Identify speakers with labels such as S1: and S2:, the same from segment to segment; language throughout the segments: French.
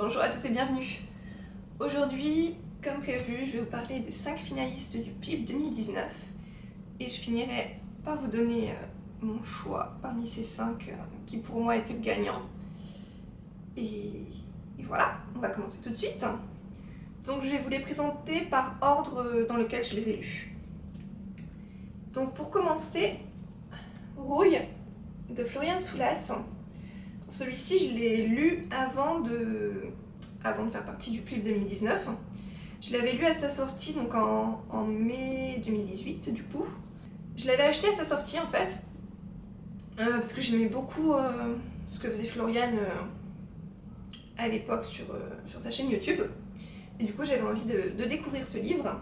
S1: Bonjour à tous et bienvenue. Aujourd'hui, comme prévu, je vais vous parler des 5 finalistes du PIB 2019 et je finirai par vous donner mon choix parmi ces 5 qui pour moi étaient le gagnant. Et voilà, on va commencer tout de suite. Donc je vais vous les présenter par ordre dans lequel je les ai lus. Donc pour commencer, Rouille de Florian Soulas. Celui-ci, je l'ai lu avant de faire partie du PIB 2019. Je l'avais lu à sa sortie, donc en mai 2018, du coup. Je l'avais acheté à sa sortie, en fait, parce que j'aimais beaucoup ce que faisait Florian à l'époque sur sa chaîne YouTube. Et du coup, j'avais envie de découvrir ce livre.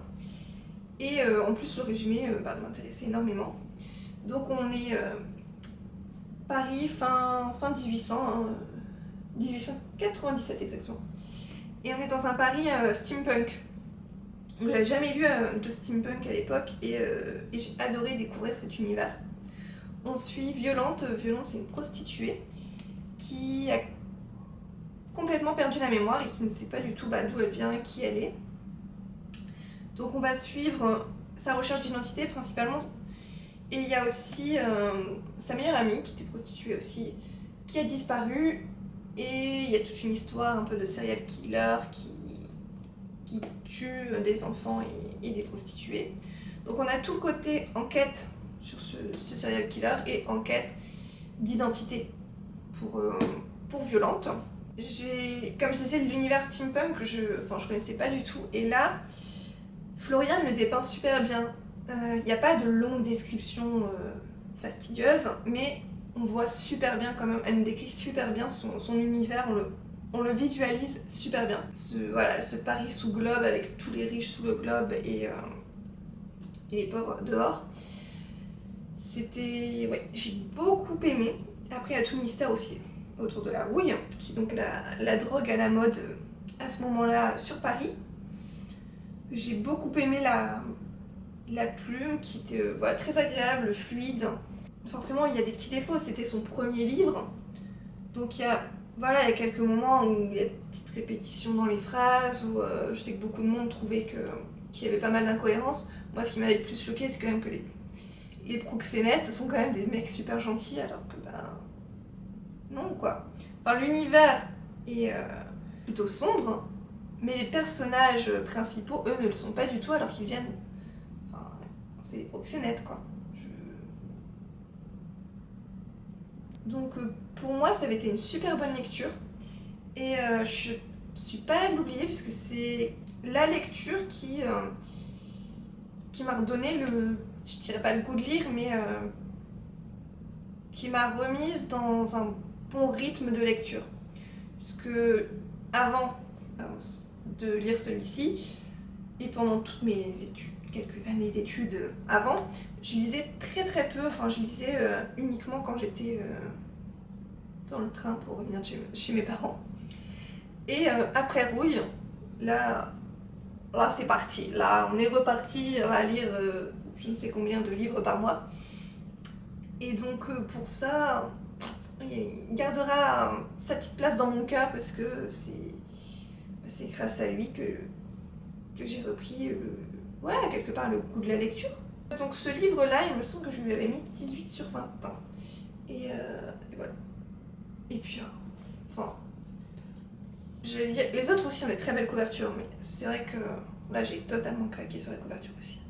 S1: Et en plus, le résumé m'intéressait énormément. Donc on est Paris, fin 1800, 1897 exactement. Et on est dans un Paris steampunk. Je n'avais jamais lu de steampunk à l'époque et j'ai adoré découvrir cet univers. On suit Violente. Violente, c'est une prostituée qui a complètement perdu la mémoire et qui ne sait pas du tout d'où elle vient et qui elle est. Donc on va suivre sa recherche d'identité principalement. Et il y a aussi sa meilleure amie, qui était prostituée aussi, qui a disparu. Et il y a toute une histoire un peu de serial killer qui tue des enfants et des prostituées. Donc on a tout le côté enquête sur ce serial killer et enquête d'identité pour Violente. Comme je disais, l'univers steampunk, je connaissais pas du tout. Et là, Florian le dépeint super bien. Il n'y a pas de longue description fastidieuse, mais on voit super bien quand même, elle nous décrit super bien son univers, on le visualise super bien. Ce Paris sous globe avec tous les riches sous le globe et les pauvres dehors. J'ai beaucoup aimé. Après il y a tout le mystère aussi autour de la rouille, qui est donc la drogue à la mode à ce moment-là sur Paris. J'ai beaucoup aimé la plume qui était très agréable, fluide. Forcément, il y a des petits défauts, c'était son premier livre. Donc il y a quelques moments où il y a des petites répétitions dans les phrases, où je sais que beaucoup de monde trouvait qu'il y avait pas mal d'incohérences. Moi, ce qui m'avait le plus choqué, c'est quand même que les proxénètes sont quand même des mecs super gentils, alors que non quoi. Enfin, l'univers est plutôt sombre, mais les personnages principaux, eux, ne le sont pas du tout, alors qu'ils viennent... c'est des proxénètes quoi. Donc pour moi ça avait été une super bonne lecture et je suis pas là de l'oublier puisque c'est la lecture qui m'a redonné je dirais pas le goût de lire, mais qui m'a remise dans un bon rythme de lecture. Puisque avant de lire celui-ci et pendant toutes mes études, quelques années d'études avant, je lisais très très peu, je lisais uniquement quand j'étais dans le train pour revenir chez mes parents. Et après Rouille, là c'est parti, là on est reparti à lire je ne sais combien de livres par mois. Et donc pour ça, il gardera sa petite place dans mon cœur parce que c'est grâce à lui que j'ai repris quelque part le goût de la lecture. Donc ce livre-là, il me semble que je lui avais mis 18 sur 20 ans. Et voilà. Et puis, les autres aussi ont des très belles couvertures, mais c'est vrai que là j'ai totalement craqué sur la couverture aussi.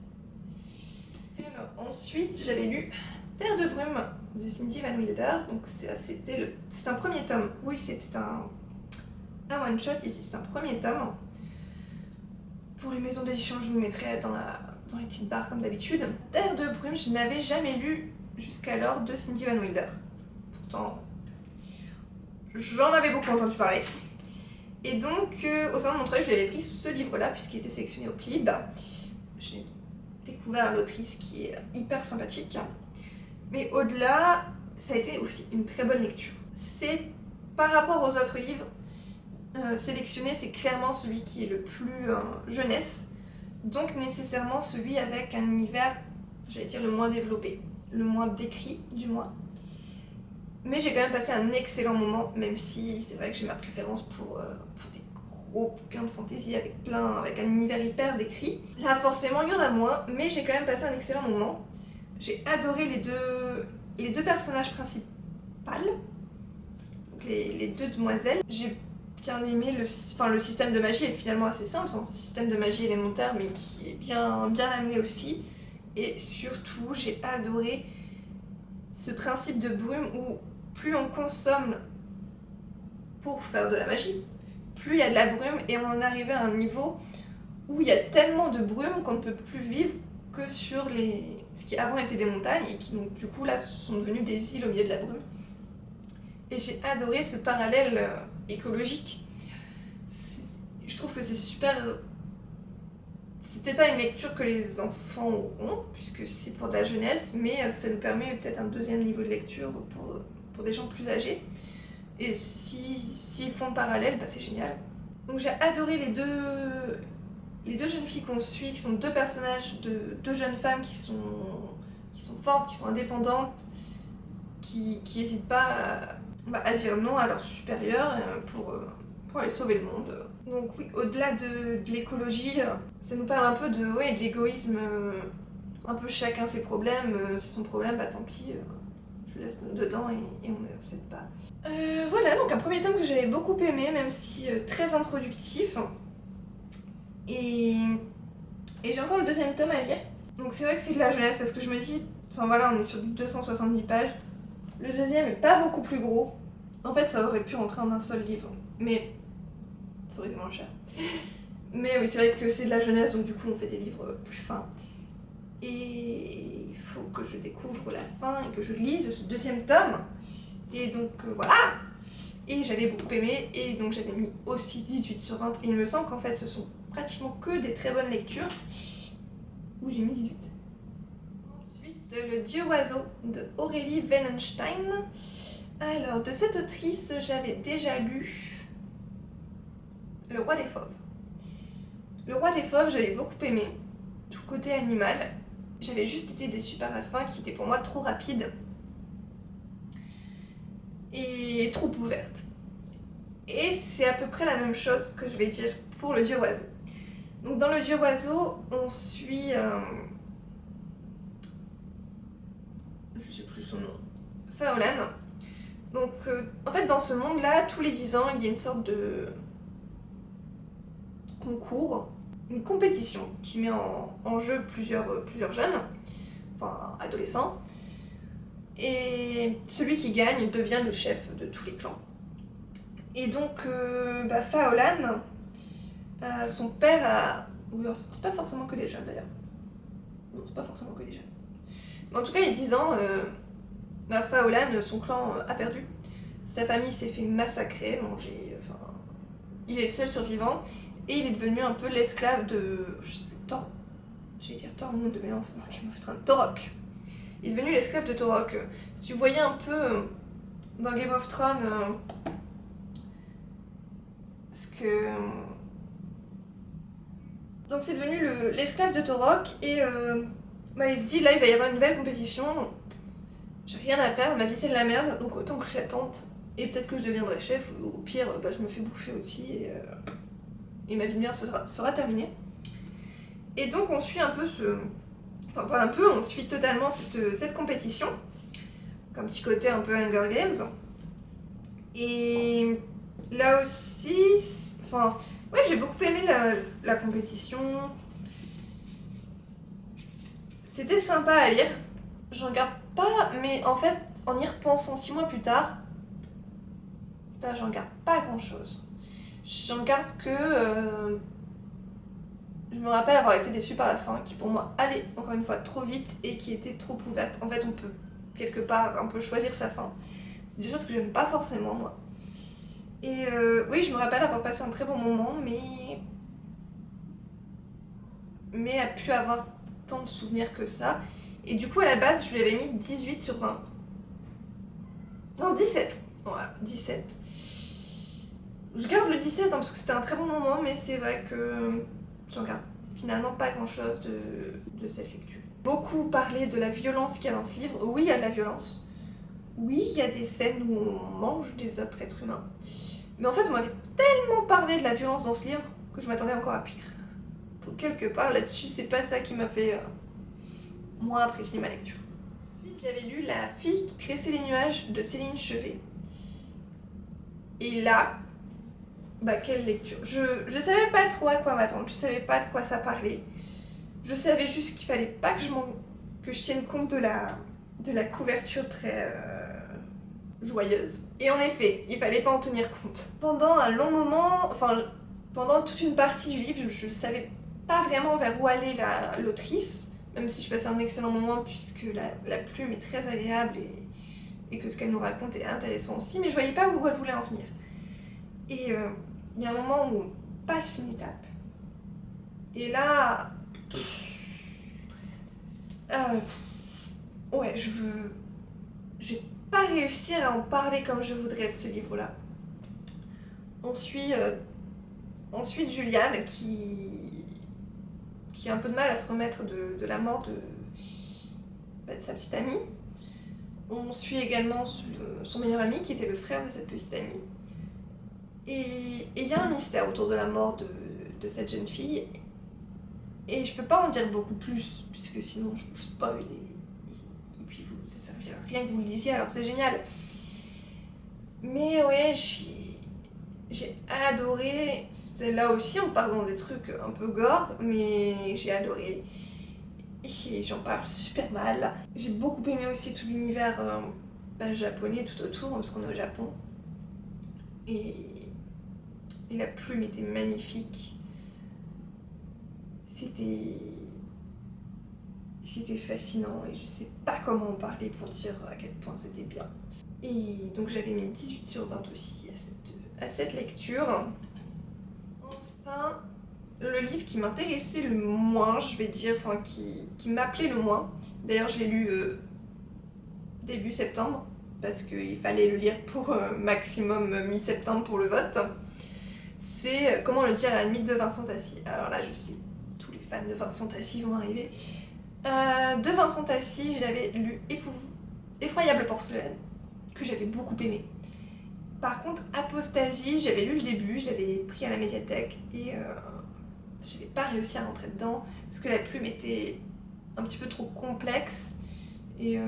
S1: Et alors, ensuite, j'avais lu Terre de brume de Cindy Van Wilder. Donc c'est un premier tome. Oui, c'était un one-shot, ici c'est un premier tome. Pour les maisons d'édition, je vous mettrai dans les petites barres comme d'habitude. Terre de brume, je n'avais jamais lu jusqu'alors de Cindy Van Wilder. Pourtant, j'en avais beaucoup entendu parler. Et donc, au sein de Montreuil, je lui avais pris ce livre-là, puisqu'il était sélectionné au PIB. J'ai découvert l'autrice qui est hyper sympathique. Mais au-delà, ça a été aussi une très bonne lecture. C'est, par rapport aux autres livres, sélectionné, c'est clairement celui qui est le plus jeunesse, donc nécessairement celui avec un univers, j'allais dire, le moins développé, le moins décrit du moins. Mais j'ai quand même passé un excellent moment, même si c'est vrai que j'ai ma préférence pour des gros bouquin de fantasy avec un univers hyper décrit. Là, forcément, il y en a moins, mais j'ai quand même passé un excellent moment. J'ai adoré les deux personnages principaux, donc les deux demoiselles. J'ai bien aimé le système de magie est finalement assez simple, c'est un système de magie élémentaire, mais qui est bien amené aussi. Et surtout, j'ai adoré ce principe de brume où plus on consomme pour faire de la magie, plus il y a de la brume, et on en est arrivé à un niveau où il y a tellement de brume qu'on ne peut plus vivre que sur ce qui avant étaient des montagnes et qui donc du coup là sont devenues des îles au milieu de la brume. Et j'ai adoré ce parallèle écologique. Je trouve que c'est super. C'était pas une lecture que les enfants auront, puisque c'est pour de la jeunesse, mais ça nous permet peut-être un deuxième niveau de lecture pour des gens plus âgés. Et s'ils font le parallèle, bah c'est génial. Donc j'ai adoré les deux jeunes filles qu'on suit, qui sont deux personnages de deux jeunes femmes qui sont fortes, qui sont indépendantes, qui n'hésitent pas à dire non à leurs supérieurs pour aller sauver le monde. Donc oui, au-delà de l'écologie, ça nous parle un peu de l'égoïsme, un peu chacun ses problèmes, c'est son problème, bah tant pis, je le laisse dedans et on ne s'aide pas. Voilà, donc un premier tome que j'avais beaucoup aimé, même si très introductif. Et j'ai encore le deuxième tome à lire. Donc c'est vrai que c'est de la jeunesse parce que je me dis, enfin voilà, on est sur 270 pages. Le deuxième est pas beaucoup plus gros. En fait, ça aurait pu rentrer en un seul livre, mais ça aurait été moins cher. Mais oui, c'est vrai que c'est de la jeunesse, donc du coup on fait des livres plus fins. Et il faut que je découvre la fin et que je lise ce deuxième tome. Et donc voilà. Et j'avais beaucoup aimé, et donc j'avais mis aussi 18 sur 20. Et il me semble qu'en fait ce sont pratiquement que des très bonnes lectures. Où j'ai mis 18. Ensuite, Le Dieu Oiseau de Aurélie Wellenstein. Alors, de cette autrice, j'avais déjà lu Le Roi des Fauves. Le Roi des Fauves, j'avais beaucoup aimé. Tout côté animal. J'avais juste été déçue par la fin qui était pour moi trop rapide. Et trop ouverte. Et c'est à peu près la même chose que je vais dire pour Le Dieu Oiseau. Donc dans Le Dieu Oiseau, on suit... je sais plus son nom. Faolan. Donc en fait dans ce monde-là, tous les 10 ans, il y a une sorte de concours, une compétition qui met en jeu plusieurs jeunes, enfin adolescents. Et celui qui gagne devient le chef de tous les clans. Et donc Faolan, son père a... Oui, c'est pas forcément que les jeunes d'ailleurs. Non, c'est pas forcément que les jeunes. Mais en tout cas, il y a 10 ans, Faolan, son clan a perdu. Sa famille s'est fait massacrer, manger... Enfin, il est le seul survivant. Et il est devenu un peu l'esclave de... Je sais plus, Thor. J'allais dire Tormund, mais non, c'est dans Game of Thrones. Torok. Il est devenu l'esclave de Torok. Si vous voyez un peu dans Game of Thrones... ce que... Donc c'est devenu l'esclave de Torok et il se dit là il va y avoir une nouvelle compétition, j'ai rien à perdre, ma vie c'est de la merde, donc autant que je la tente et peut-être que je deviendrai chef ou au pire je me fais bouffer aussi et ma vie de merde sera terminée. Et donc on suit un peu enfin pas un peu, on suit totalement cette compétition, comme petit côté un peu Hunger Games. Et là aussi, enfin... Ouais, j'ai beaucoup aimé la compétition. C'était sympa à lire. J'en garde pas, mais en fait, en y repensant 6 mois plus tard, j'en garde pas grand chose. J'en garde que... je me rappelle avoir été déçue par la fin, qui pour moi allait encore une fois trop vite et qui était trop ouverte. En fait, on peut quelque part un peu choisir sa fin. C'est des choses que j'aime pas forcément, moi. Et oui, je me rappelle avoir passé un très bon moment, mais a pu avoir tant de souvenirs que ça. Et du coup, à la base, je lui avais mis 18 sur 20. Non, 17. Voilà, 17. Je garde le 17 parce que c'était un très bon moment, mais c'est vrai que j'en garde finalement pas grand-chose de cette lecture. Beaucoup parlé de la violence qu'il y a dans ce livre. Oui, il y a de la violence. Oui, il y a des scènes où on mange des autres êtres humains. Mais en fait, on m'avait tellement parlé de la violence dans ce livre que je m'attendais encore à pire. Donc quelque part là-dessus, c'est pas ça qui m'a fait moins apprécier ma lecture. Ensuite, j'avais lu La fille qui tressait les nuages de Céline Chevet. Et là, quelle lecture. Je savais pas trop à quoi m'attendre, je savais pas de quoi ça parlait. Je savais juste qu'il fallait pas que je tienne compte de la couverture très joyeuse. Et en effet, il fallait pas en tenir compte. Pendant un long moment, pendant toute une partie du livre, je savais pas vraiment vers où allait l'autrice, même si je passais un excellent moment puisque la plume est très agréable et que ce qu'elle nous raconte est intéressant aussi, mais je voyais pas où elle voulait en venir. Et il y a un moment où on passe une étape, et là... ouais, je vais pas réussir à en parler comme je voudrais de ce livre-là. Ensuite, Juliane, qui a un peu de mal à se remettre de la mort de sa petite amie. On suit également son meilleur ami, qui était le frère de cette petite amie. Et il y a un mystère autour de la mort de cette jeune fille. Et je peux pas en dire beaucoup plus, puisque sinon je vous spoil et puis ça servira à rien que vous le lisiez, alors c'est génial. Mais ouais, j'ai adoré. Là aussi, on part dans des trucs un peu gore, mais j'ai adoré. Et j'en parle super mal. J'ai beaucoup aimé aussi tout l'univers japonais tout autour, parce qu'on est au Japon. Et la plume était magnifique. C'était fascinant et je sais pas comment en parler pour dire à quel point c'était bien. Et donc j'avais mis 18 sur 20 aussi à cette lecture. Enfin, le livre qui m'intéressait le moins, je vais dire, qui m'appelait le moins. D'ailleurs, je l'ai lu début septembre, parce qu'il fallait le lire pour maximum mi-septembre pour le vote. C'est Comment le dire à la limite de Vincent Tassi. Alors là, je sais, tous les fans de Vincent Tassi vont arriver. De Vincent Tassi, j'avais lu Effroyable porcelaine, que j'avais beaucoup aimé. Par contre, Apostasie, j'avais lu le début, je l'avais pris à la médiathèque et je n'avais pas réussi à rentrer dedans parce que la plume était un petit peu trop complexe et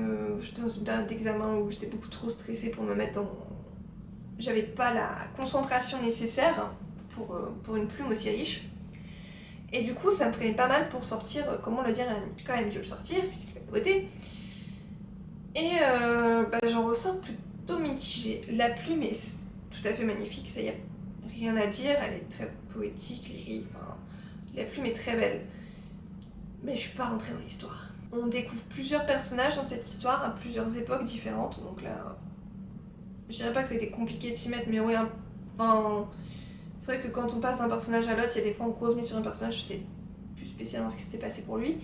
S1: j'étais dans une période d'examen où j'étais beaucoup trop stressée pour me mettre dans... J'avais pas la concentration nécessaire pour une plume aussi riche. Et du coup, ça me prenait pas mal pour sortir Comment le dire à l'ami. J'ai quand même dû le sortir, puisqu'il a voté. Et j'en ressors plutôt mitigée. La plume est tout à fait magnifique, ça y a rien à dire, elle est très poétique, lyrique, la plume est très belle. Mais je suis pas rentrée dans l'histoire. On découvre plusieurs personnages dans cette histoire, à plusieurs époques différentes, donc là... Je dirais pas que c'était compliqué de s'y mettre, mais ouais, c'est vrai que quand on passe d'un personnage à l'autre, il y a des fois on revenait sur un personnage, je sais plus spécialement ce qui s'était passé pour lui.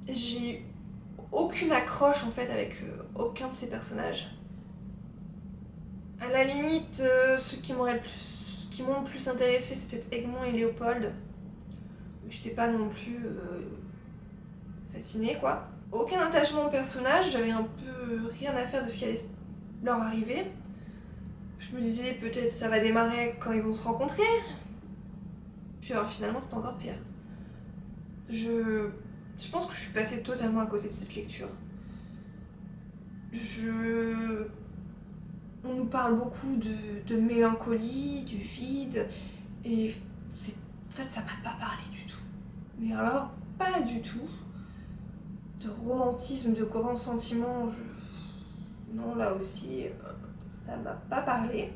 S1: J'ai eu aucune accroche en fait avec aucun de ces personnages. À la limite, ceux qui m'ont le plus intéressé, c'est peut-être Egmont et Léopold. J'étais pas non plus fascinée quoi. Aucun attachement au personnage, j'avais un peu rien à faire de ce qui allait leur arriver. Je me disais peut-être ça va démarrer quand ils vont se rencontrer. Puis alors finalement c'est encore pire. Je pense que je suis passée totalement à côté de cette lecture. On nous parle beaucoup de mélancolie, du vide, et en fait ça m'a pas parlé du tout. Mais alors, pas du tout. De romantisme, de grands sentiments, non, là aussi, ça m'a pas parlé.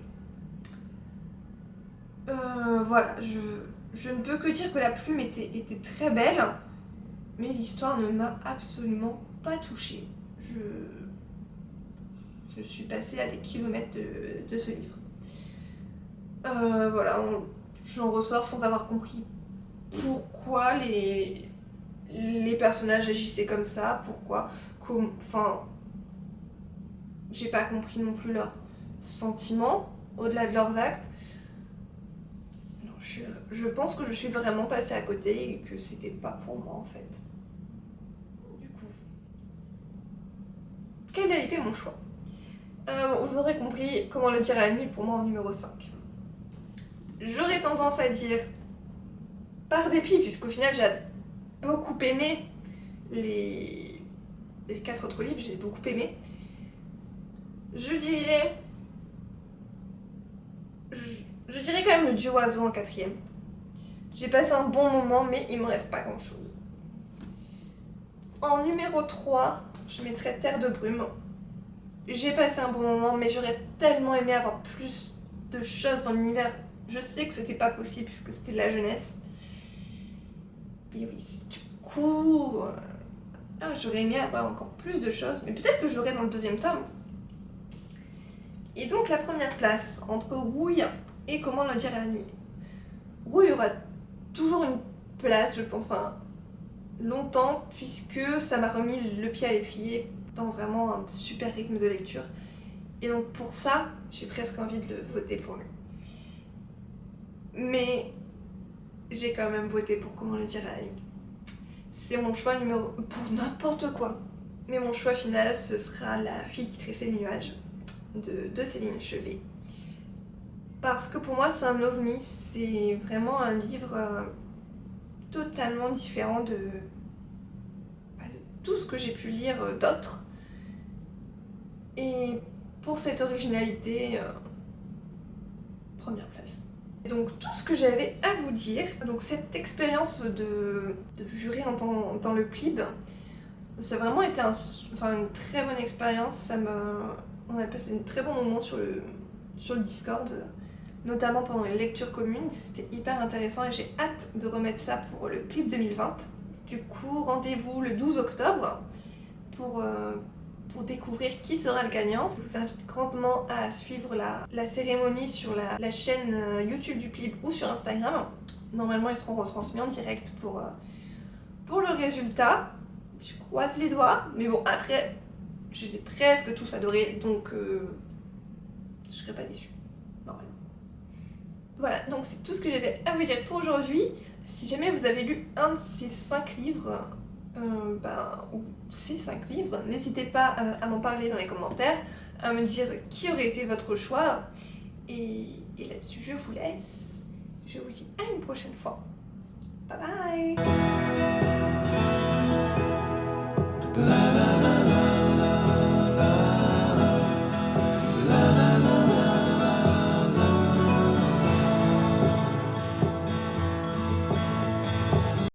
S1: Voilà, je ne peux que dire que la plume était très belle, mais l'histoire ne m'a absolument pas touchée. Je suis passée à des kilomètres de ce livre. Voilà, j'en ressors sans avoir compris pourquoi les personnages agissaient comme ça, j'ai pas compris non plus leurs sentiments au-delà de leurs actes. Non, je pense que je suis vraiment passée à côté et que c'était pas pour moi en fait. Du coup, quel a été mon choix? Vous aurez compris comment le dire à la nuit pour moi en numéro 5. J'aurais tendance à dire par dépit, puisqu'au final j'ai beaucoup aimé les 4 autres livres, j'ai beaucoup aimé. Je dirais quand même le Dieu oiseau en 4ème. J'ai passé un bon moment, mais il me reste pas grand chose. En numéro 3, je mettrais Terre de brume. J'ai passé un bon moment, mais j'aurais tellement aimé avoir plus de choses dans l'univers. Je sais que c'était pas possible puisque c'était de la jeunesse. Mais oui, du coup, j'aurais aimé avoir encore plus de choses, mais peut-être que je l'aurai dans le 2e tome. Et donc la première place entre Rouille et Comment le dire à la nuit. Rouille aura toujours une place, je pense, enfin longtemps, puisque ça m'a remis le pied à l'étrier dans vraiment un super rythme de lecture. Et donc pour ça, j'ai presque envie de le voter pour lui. Mais j'ai quand même voté pour Comment le dire à la nuit. C'est mon choix numéro... pour n'importe quoi. Mais mon choix final, ce sera La fille qui tressait le nuage de Céline Chevet. Parce que pour moi, c'est un ovni. C'est vraiment un livre totalement différent de tout ce que j'ai pu lire d'autres. Et pour cette originalité, première place. Et donc tout ce que j'avais à vous dire, donc cette expérience de jury dans le PLIB, ça a vraiment été une très bonne expérience. On a passé un très bon moment sur le Discord, notamment pendant les lectures communes. C'était hyper intéressant et j'ai hâte de remettre ça pour le PLIB 2020. Du coup, rendez-vous le 12 octobre pour découvrir qui sera le gagnant. Je vous invite grandement à suivre la cérémonie sur la chaîne YouTube du PLIB ou sur Instagram. Normalement, ils seront retransmis en direct pour le résultat. Je croise les doigts, mais bon, après, je les ai presque tous adorés, donc je serai pas déçue, normalement. Voilà, donc c'est tout ce que j'avais à vous dire pour aujourd'hui. Si jamais vous avez lu un de ces 5 livres, ou ces 5 livres, n'hésitez pas à m'en parler dans les commentaires, à me dire qui aurait été votre choix. Et là-dessus, je vous laisse. Je vous dis à une prochaine fois. Bye bye!